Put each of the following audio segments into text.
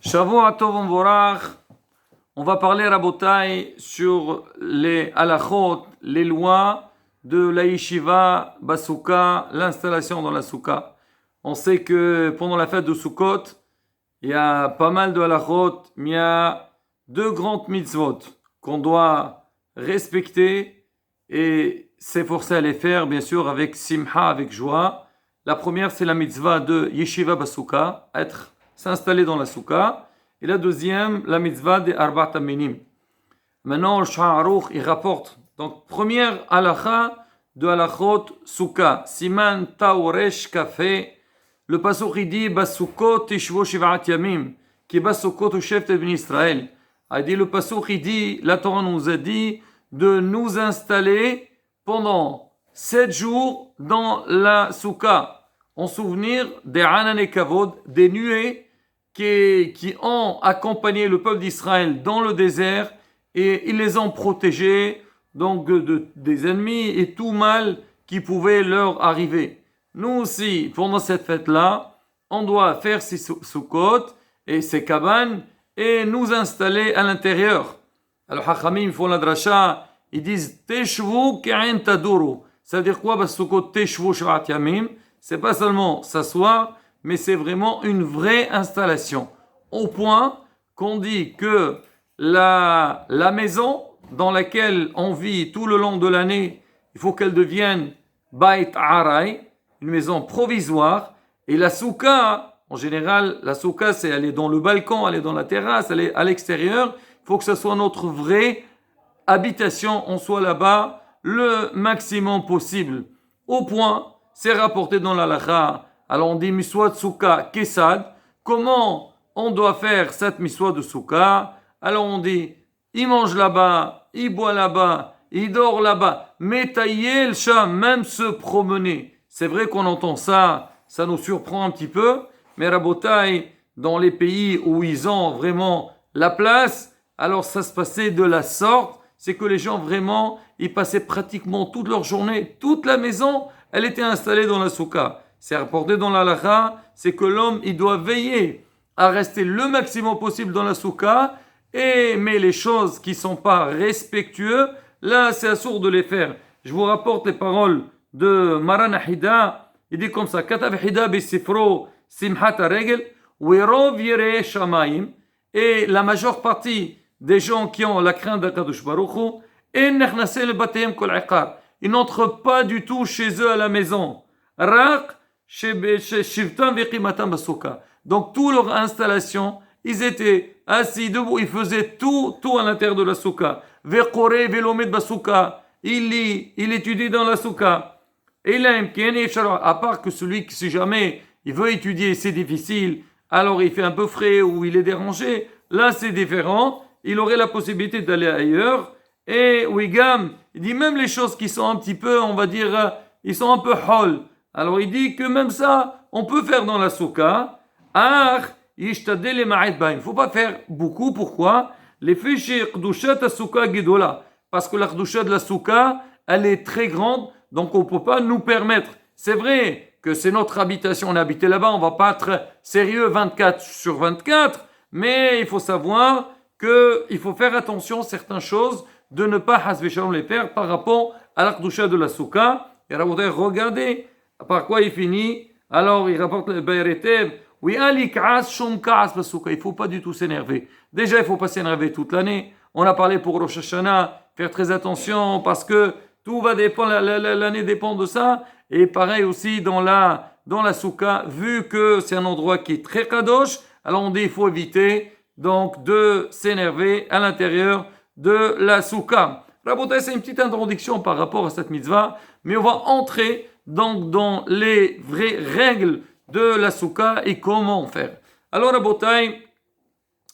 Shavua Tov Umvorach. On va parler, Rabotai, sur les halachot, les lois de la yeshiva Basuka, l'installation dans la souka. On sait que pendant la fête de Sukkot, il y a pas mal de halachot, mais il y a deux grandes mitzvot qu'on doit respecter et s'efforcer à les faire, bien sûr, avec simha, avec joie. La première, c'est la mitzvah de yeshiva Basuka, s'installer dans la souka. Et la deuxième, la mitzvah des Arbat Aminim. Maintenant, le Shulchan Aruch, il rapporte. Donc, première halacha de halachot souka. Siman Taoresh Kafé. Le pasuk il dit Basukot tishvo shivat yamim. Qui Basukot ushevt ben Israël. Il dit le pasuk il dit, la Torah nous a dit de nous installer pendant 7 jours dans la souka. En souvenir des Anan et Kavod, des nuées qui ont accompagné le peuple d'Israël dans le désert et ils les ont protégés donc des ennemis et tout mal qui pouvait leur arriver. Nous aussi, pendant cette fête-là, on doit faire ces soukot et ces cabanes et nous installer à l'intérieur. Alors, Hachamim font la drasha, ils disent Teshvu ke'en taduru. Ça veut dire quoi? Soukot Teshvu shvat yamim. C'est pas seulement s'asseoir, mais c'est vraiment une vraie installation. Au point qu'on dit que la maison dans laquelle on vit tout le long de l'année, il faut qu'elle devienne Bait Aray, une maison provisoire. Et la souka, en général, la souka, c'est aller dans le balcon, aller dans la terrasse, aller à l'extérieur. Il faut que ce soit notre vraie habitation, on soit là-bas le maximum possible. Au point, c'est rapporté dans la Lacha. Alors on dit miswa de souka kesad. Comment on doit faire cette miswa de souka? Alors on dit, il mange là-bas, il boit là-bas, il dort là-bas. Metayer le chat, même se promener. C'est vrai qu'on entend ça, ça nous surprend un petit peu. Mais Rabotai, dans les pays où ils ont vraiment la place, alors ça se passait de la sorte. C'est que les gens vraiment, ils passaient pratiquement toute leur journée, toute la maison, elle était installée dans la souka. C'est rapporté dans la halakha, c'est que l'homme, il doit veiller à rester le maximum possible dans la souka, mais les choses qui ne sont pas respectueuses, là, c'est assourd de les faire. Je vous rapporte les paroles de Maran Hida, il dit comme ça, Katav Hida bisifro simhat regel, wirov yireh shamayim, et la majeure partie des gens qui ont la crainte d'Akadosh Baruch Hu, ils n'entrent pas du tout chez eux à la maison. Donc, toute leur installation, ils étaient assis debout, ils faisaient tout à l'intérieur de la souka. Il lit, il étudie dans la souka. À part que celui qui, si jamais il veut étudier, c'est difficile, alors il fait un peu frais ou il est dérangé, là c'est différent. Il aurait la possibilité d'aller ailleurs. Et Wigam, il dit même les choses qui sont un petit peu, on va dire, ils sont un peu hol. Alors il dit que même ça, on peut faire dans la souka. Il ne faut pas faire beaucoup. Pourquoi? Les fichiers Kdushat souka Gidola. Parce que la Kdushat de la souka, elle est très grande, donc on ne peut pas nous permettre. C'est vrai que c'est notre habitation, on est habité là-bas, on ne va pas être sérieux 24/24, mais il faut savoir qu'il faut faire attention à certaines choses, de ne pas les faire par rapport à la Kdusha de la souka. Et regardez par quoi il finit. Alors il rapporte le Bayretev. Oui, il ne faut pas du tout s'énerver. Déjà, il ne faut pas s'énerver toute l'année. On a parlé pour Rosh Hashanah, faire très attention parce que tout va dépendre, l'année dépend de ça. Et pareil aussi dans la souka, vu que c'est un endroit qui est très kadosh, alors on dit il faut éviter donc de s'énerver à l'intérieur de la souka. Rabotai, c'est une petite introduction par rapport à cette mitzvah, mais on va entrer donc dans les vraies règles de la souka et comment faire. Alors Rabotai,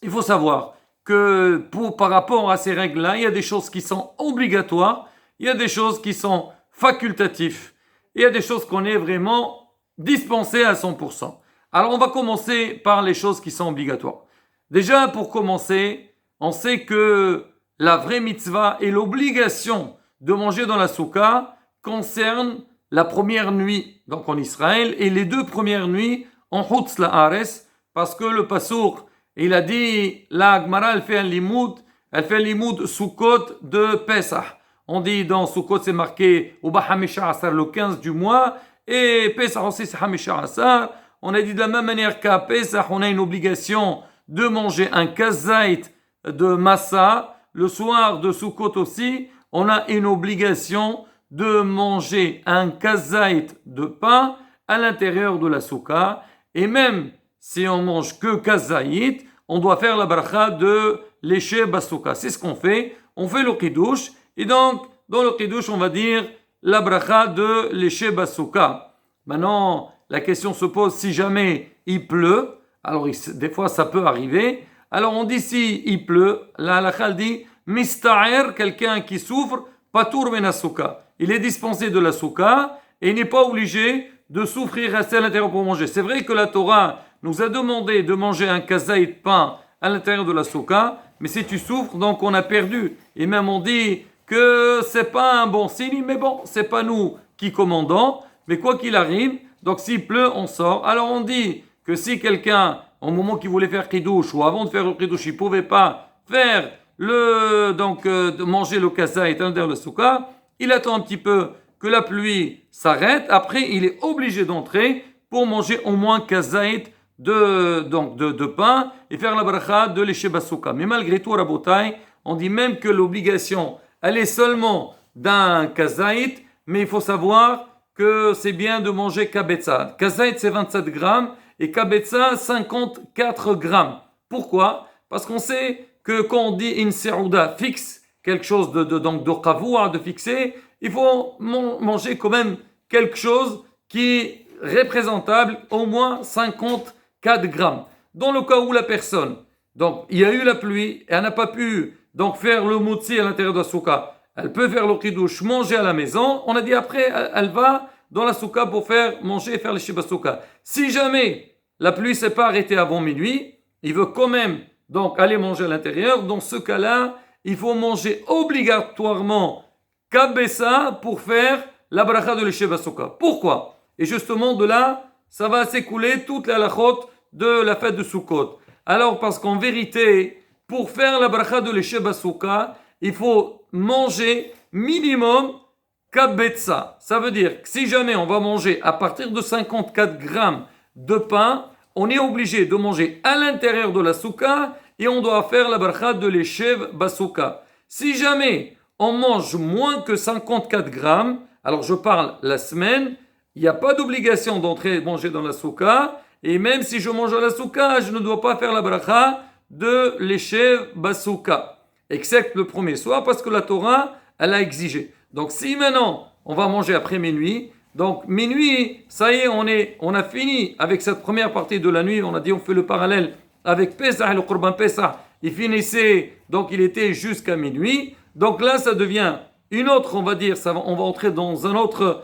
il faut savoir que par rapport à ces règles-là, il y a des choses qui sont obligatoires, il y a des choses qui sont facultatives, il y a des choses qu'on est vraiment dispensé à 100%. Alors on va commencer par les choses qui sont obligatoires. Déjà, pour commencer, on sait que la vraie mitzvah et l'obligation de manger dans la souka concerne la première nuit, donc en Israël, et les 2 premières nuits en Hutz La'aretz, parce que le pasuk Et il a dit, la Gemara, elle fait un limoud Sukkot de Pesach. On dit dans Sukkot, c'est marqué au Hamisha Asar, le 15 du mois, et Pesach aussi, c'est Hamisha Asar. On a dit de la même manière qu'à Pesach, on a une obligation de manger un kazait de massa. Le soir de Sukkot aussi, on a une obligation de manger un kazait de pain à l'intérieur de la souka. Et même si on mange que kazait, on doit faire la bracha de léché basouka. C'est ce qu'on fait. On fait le kiddush. Et donc, dans le kiddush, on va dire la bracha de léché basouka. Maintenant, la question se pose si jamais il pleut. Alors, des fois, ça peut arriver. Alors, on dit si il pleut, la halakha dit mista'er, quelqu'un qui souffre, patour men souka. Il est dispensé de la souka et il n'est pas obligé de souffrir, rester à l'intérieur pour manger. C'est vrai que la Torah nous a demandé de manger un kazaï de pain à l'intérieur de la souka, mais si tu souffres, donc on a perdu. Et même on dit que c'est pas un bon signe, mais bon, c'est pas nous qui commandons, mais quoi qu'il arrive, donc s'il pleut, on sort. Alors on dit que si quelqu'un, au moment qu'il voulait faire kiddush ou avant de faire le kiddush, il pouvait pas faire de manger le kazaï à l'intérieur de la souka, il attend un petit peu que la pluie s'arrête. Après, il est obligé d'entrer pour manger au moins kazaït de pain et faire la bracha de l'éché basouka. Mais malgré tout, Rabotai, on dit même que l'obligation, elle est seulement d'un kazaït, mais il faut savoir que c'est bien de manger kabetza. Kazaït, c'est 27 grammes et kabetza, 54 grammes. Pourquoi? Parce qu'on sait que quand on dit une serouda fixe, quelque chose de kavua, de fixé, il faut manger quand même quelque chose qui est représentable, au moins 54 grammes. Dans le cas où la personne, donc il y a eu la pluie, et elle n'a pas pu donc faire le moutsi à l'intérieur de la souka, elle peut faire le kiddush, manger à la maison, on a dit après, elle va dans la souka pour faire manger et faire le shibasouka. Si jamais la pluie ne s'est pas arrêtée avant minuit, il veut quand même donc aller manger à l'intérieur, dans ce cas-là, il faut manger obligatoirement kabessa pour faire la bracha de l'éché basouka. Pourquoi? Et justement de là, ça va s'écouler toute la halachot de la fête de Sukkot. Alors parce qu'en vérité, pour faire la bracha de l'éché basouka, il faut manger minimum kabetza. Ça veut dire que si jamais on va manger à partir de 54 grammes de pain, on est obligé de manger à l'intérieur de la souka et on doit faire la bracha de l'échev basouka. Si jamais on mange moins que 54 grammes, alors je parle la semaine, il n'y a pas d'obligation d'entrer manger dans la souka, et même si je mange à la souka, je ne dois pas faire la bracha de l'échev basouka, excepté le premier soir, parce que la Torah, elle a exigé. Donc si maintenant, on va manger après minuit, donc minuit, ça y est, on a fini avec cette première partie de la nuit, on a dit on fait le parallèle avec Pesach et le Korban Pesach, il finissait, donc il était jusqu'à minuit, donc là ça devient une autre, on va dire, on va entrer dans un autre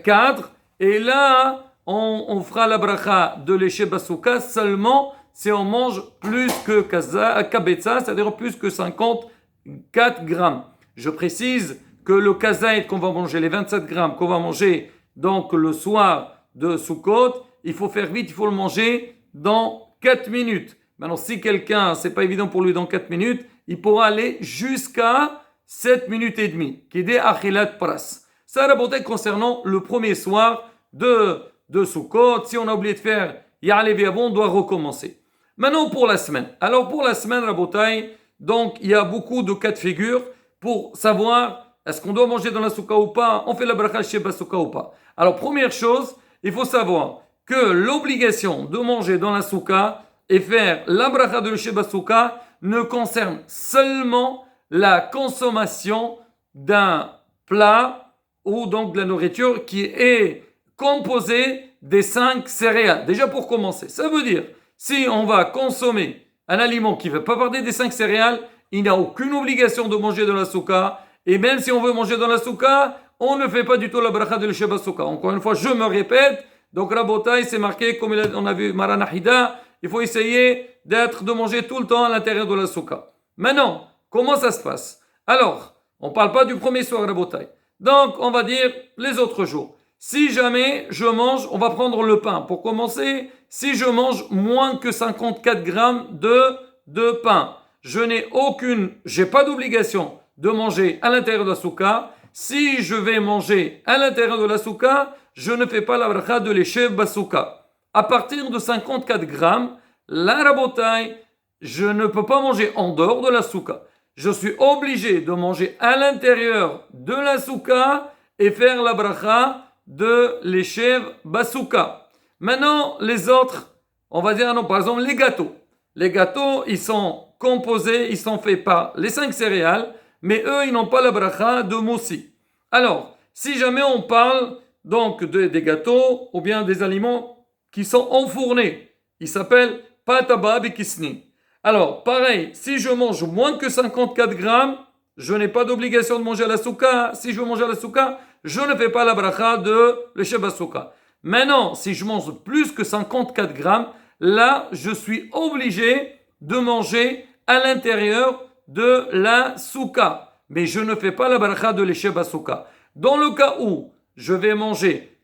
cadre, et là on fera la bracha de l'éché basouka seulement si on mange plus que kabetza, c'est-à-dire plus que 54 grammes. Je précise que le kazaït qu'on va manger, les 27 grammes qu'on va manger donc le soir de Sukkot, il faut faire vite, il faut le manger dans 4 minutes. Maintenant, si quelqu'un, c'est pas évident pour lui dans 4 minutes, il pourra aller jusqu'à 7 minutes et demie, qui est des achilat pras. Ça, Rabotai, concernant le premier soir de Sukkot, si on a oublié de faire Ya'alev Yavon, on doit recommencer. Maintenant, pour la semaine. Alors, pour la semaine, Rabotai, donc, il y a beaucoup de cas de figure pour savoir est-ce qu'on doit manger dans la souka ou pas, on fait la bracha chez Basouka ou pas. Alors, première chose, il faut savoir que l'obligation de manger dans la souka et faire la bracha de chez Basouka ne concerne seulement la consommation d'un plat ou donc de la nourriture qui est composée des 5 céréales. Déjà pour commencer, ça veut dire si on va consommer un aliment qui ne fait pas partie des 5 céréales, il n'y a aucune obligation de manger dans la souka. Et même si on veut manger dans la souka, on ne fait pas du tout la bracha de l'éché basouka. Encore une fois, je me répète. Donc Rabotai, c'est marqué, comme on a vu Maranahida, il faut essayer de manger tout le temps à l'intérieur de la souka. Maintenant, comment ça se passe? Alors, on ne parle pas du premier soir Rabotai. Donc, on va dire les autres jours. Si jamais je mange, on va prendre le pain. Pour commencer, si je mange moins que 54 grammes de pain, j'ai pas d'obligation de manger à l'intérieur de la souka. Si je vais manger à l'intérieur de la souka, je ne fais pas la bracha de l'Eshev Basouka. À partir de 54 grammes, la rabotai, je ne peux pas manger en dehors de la souka. Je suis obligé de manger à l'intérieur de la souka et faire la bracha de l'Eshev Basouka. Maintenant, les autres, on va dire non, par exemple les gâteaux. Les gâteaux, ils sont composés, ils sont faits par les 5 céréales, mais eux, ils n'ont pas la bracha de moussi. Alors, si jamais on parle donc des gâteaux ou bien des aliments qui sont enfournés, ils s'appellent pataba bekisni. Alors, pareil, si je mange moins que 54 grammes, je n'ai pas d'obligation de manger à la souka. Si je veux manger à la souka, je ne fais pas la bracha de l'Eshev Basouka. Maintenant, si je mange plus que 54 grammes, là, je suis obligé de manger à l'intérieur de la souka. Mais je ne fais pas la bracha de l'Eshev Basouka. Dans le cas où je vais manger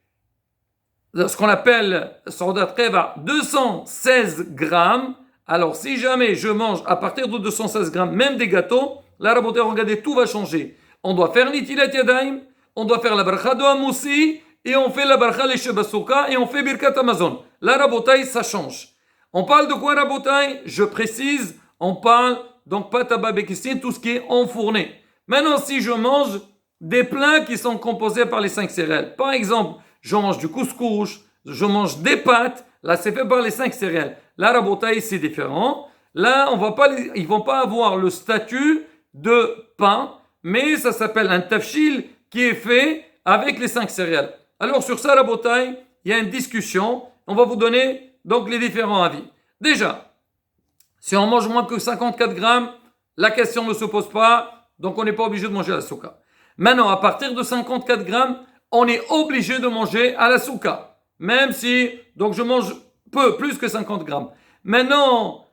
ce qu'on appelle Sordat Keva 216 grammes, alors si jamais je mange à partir de 216 grammes, même des gâteaux, là, regardez, tout va changer. On doit faire Nitilat Yadayim, on doit faire la bracha de Hamoussi, et on fait la bracha l'Eshev Basouka, et on fait Birkat Amazon. La rabotai, ça change. On parle de quoi, rabotai? Je précise, on parle donc pataba bekistin, tout ce qui est enfourné. Maintenant, si je mange des plats qui sont composés par les 5 céréales, par exemple, je mange du couscous, je mange des pâtes, là c'est fait par les 5 céréales. La rabotai, c'est différent. Là, ils vont pas avoir le statut de pain, mais ça s'appelle un tafshil qui est fait avec les 5 céréales. Alors sur ça, rabotai, il y a une discussion. On va vous donner donc les différents avis. Déjà, si on mange moins que 54 grammes, la question ne se pose pas, donc on n'est pas obligé de manger à la souka. Maintenant, à partir de 54 grammes, on est obligé de manger à la souka. Même si, donc je mange plus que 50 grammes. Maintenant,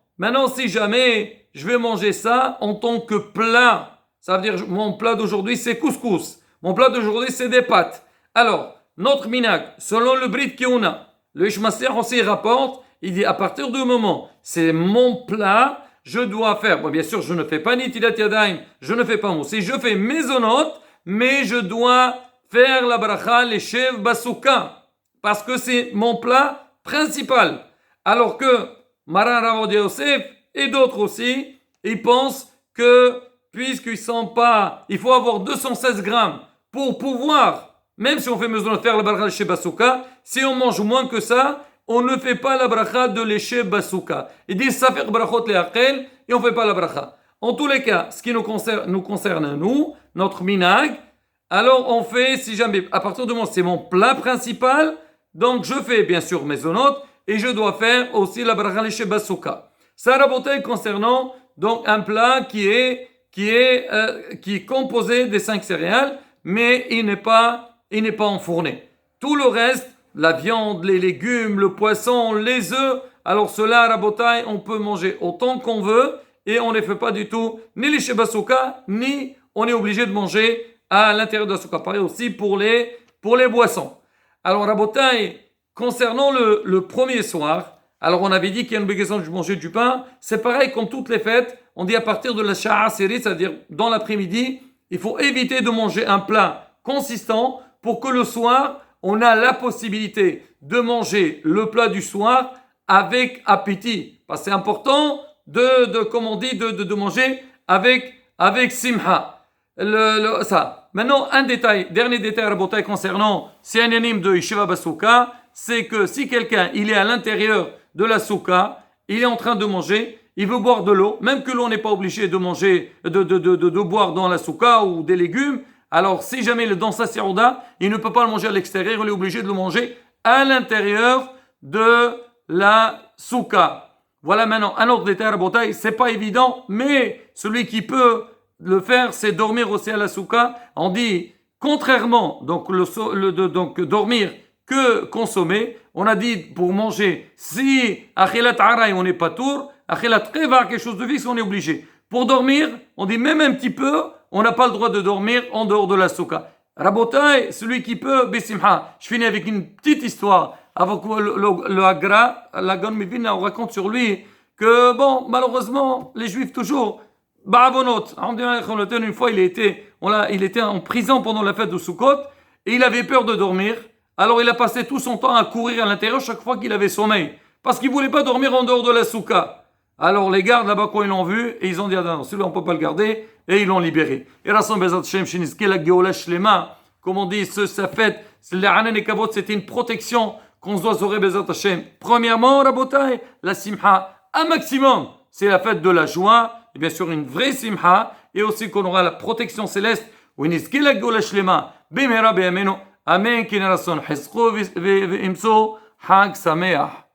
si jamais je vais manger ça en tant que plat, ça veut dire mon plat d'aujourd'hui c'est couscous. Mon plat d'aujourd'hui c'est des pâtes. Alors, notre minag, selon le Brit Keuna, le Ishmaster aussi rapporte, il dit à partir du moment, c'est mon plat, je dois faire, bon, bien sûr je ne fais pas Nitilat Yadayim, je ne fais pas moussi, je fais mezonot, mais je dois faire la bracha l'Eshev Basouka, parce que c'est mon plat principal. Alors que Maran Rav Yosef et d'autres aussi, ils pensent que puisqu'ils sont pas, il faut avoir 216 grammes pour pouvoir, même si on fait besoin de faire la bracha l'Eshev Basouka, si on mange moins que ça, on ne fait pas la bracha de l'Eshev Basouka. Ils disent ça fait brachot le'achel et on ne fait pas la bracha. En tous les cas, ce qui nous concerne nous, notre minag, alors on fait, si jamais, à partir du moment où c'est mon plat principal, donc je fais bien sûr mes onotes et je dois faire aussi la bracha l'Eshev Basouka. Ça rabotait concernant donc un plat qui est composé des 5 céréales, mais il n'est pas enfourné. Tout le reste, la viande, les légumes, le poisson, les œufs, alors cela, rabotai, on peut manger autant qu'on veut et on ne fait pas du tout ni les Basouka, ni on est obligé de manger à l'intérieur de la souka. Pareil aussi pour les boissons. Alors, rabotai, concernant le premier soir, alors on avait dit qu'il y a une obligation de manger du pain. C'est pareil comme toutes les fêtes. On dit à partir de la sha'a série, c'est-à-dire dans l'après-midi, il faut éviter de manger un plat consistant pour que le soir, on a la possibilité de manger le plat du soir avec appétit. Parce que c'est important de manger avec simha. Ça. Maintenant, dernier détail rabotai concernant c'est un anime de Yeshiva Basouka, c'est que si quelqu'un il est à l'intérieur de la souka, il est en train de manger, il veut boire de l'eau, même que l'on n'est pas obligé de manger, de boire dans la souka ou des légumes. Alors, si jamais il est dans sa sirouda, il ne peut pas le manger à l'extérieur, il est obligé de le manger à l'intérieur de la souka. Voilà maintenant un autre détail rabotai, c'est pas évident, mais celui qui peut le faire, c'est dormir aussi à la souka. On dit, contrairement, donc dormir que consommer, on a dit pour manger, si achilat aray on n'est pas tour, achilat keva, quelque chose de fixe, on est obligé. Pour dormir, on dit même un petit peu, on n'a pas le droit de dormir en dehors de la souka. Rabotai, celui qui peut, Bessimha. Je finis avec une petite histoire. avant que le Hagra, la Gaon Mivina, on raconte sur lui que, bon, malheureusement, les Juifs toujours, Ba'avonot, une fois il était en prison pendant la fête de Sukkot, et il avait peur de dormir, alors il a passé tout son temps à courir à l'intérieur chaque fois qu'il avait sommeil, parce qu'il ne voulait pas dormir en dehors de la Souka. Alors les gardes là-bas, quand ils l'ont vu, et ils ont dit, ah non, celui-là on ne peut pas le garder, et ils l'ont libéré. Et Rasson Bezat Shem Shiniske, la Geola Shlema, comme on dit, sa fête, c'était une protection qu'on se doit sauver Bezat Hashem. Premièrement, Rabotai, la Simha, un maximum, c'est la fête de la joie, et bien sûr une vraie Simha, et aussi qu'on aura la protection céleste, Winiske la Geola Shlema, Bimera Be'ameno, Amen, Kinarason, Hezko Vimso, Hag Sameach.